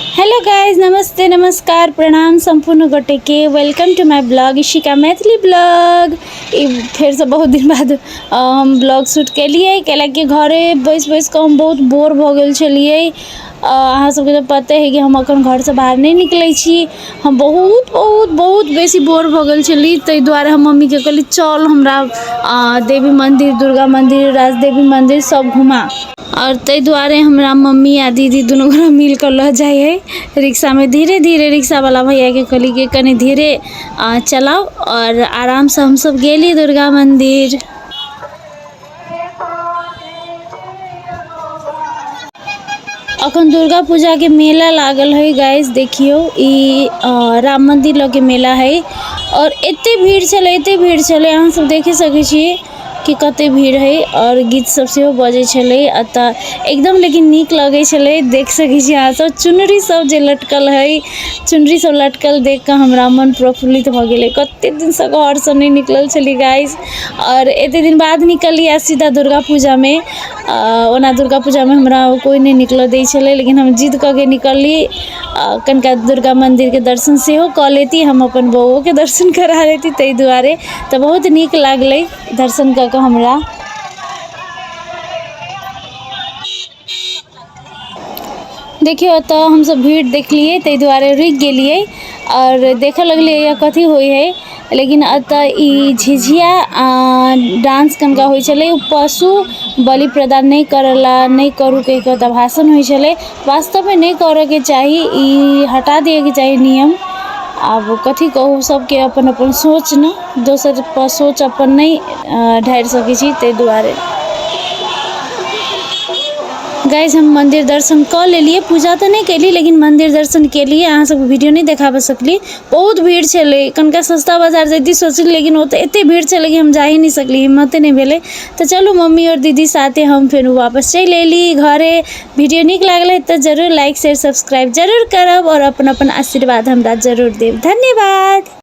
Hello guys, नमस्ते, नमस्कार, प्रणाम संपूर्ण गोटे के welcome to my blog Ishika Maithili blog. फिर से बहुत दिन बाद हम ब्लॉग शूट केलिए कैलाकि घरे बैस बैस के हम बहुत बोर भ गेल छलिए। अहाँ सबके तो पता है कि हम अखन घर से बाहर नहीं निकले छी। हम बहुत बहुत बहुत बेसी बोर भ गेल छली, ताहि दुआरे हम मम्मी के कहली चल हमरा देवी मंदिर, दुर्गा मंदिर, राजदेवी मंदिर सब घुमा। और तै दुआरे हमरा मम्मी आ दीदी दोनों गोरा मिल कर लऽ जाए है रिक्शा में। धीरे धीरे रिक्शा वाला भैया के कहली कि कनी धीरे चलाओ और आराम से हम सब गेली दुर्गा मंदिर। अखन दुर्गा पूजा के मेला लागल है गाइस, देखियो ई राम मंदिर लगे मेला है और एते भीड़ चले अहाँ सब देखे सके छी कि कते भीड़ है। और गीत सब से बजे छले अतः एकदम लेकिन नीक लगे छले। देख सके छी अहाँ सब चुनरी सब जे लटकल है, चुनरी सब लटकल देख के हमरा मन प्रफुल्लित भ गेले। कते दिन से घर से नहीं निकलल छली गाइस और एते दिन बाद निकलिए सीधा दुर्गा पूजा में। ओना दुर्गा पूजा में हमरा कोई नहीं निकल दै छले, लेकिन हम जिद क के निकलली कनका दुर्गा मंदिर के दर्शन से हो क लेती, हम अपन बउओ के दर्शन करा लेती। तै दुआरे तो बहुत नीक लागले दर्शन क के हमरा। देखियो तो हम सब भीड़ देख लिए, तै दुआरे रुक गेलिए और देखे लगलिए या कथी होई है। लेकिन अतः ई झिझिया डांस कनका होई छले, पशु बलि प्रदान नहीं करला, नहीं करू के कहता भाषण होई छले। वास्तव में नहीं करे के चाहिए, ई हटा दिए के चाहिए नियम। अब कथी कहू, सबके अपन अपन सोच न, दोसर पर सोच अपन नहीं ढार सके छी। तै दुआरे गाइज हम मंदिर दर्शन कर लेलिए, पूजा तो नहीं कैली लेकिन मंदिर दर्शन के लिए। अहाँ सब वीडियो नहीं देखा सकली, बहुत भीड़ छले। कनका सस्ता बाजार जैती सोचली, लेकिन वो तो एते भीड़ छले कि हम जा ही नहीं सकली, हिम्मत नहीं भेले। तो चलो मम्मी और दीदी साथे हम फिर वापस चल एली घरे। वीडियो निक लागले तो जरूर लाइक शेयर सब्सक्राइब जरूर करब और अपन अपन आशीर्वाद हमरा जरूर देव। धन्यवाद।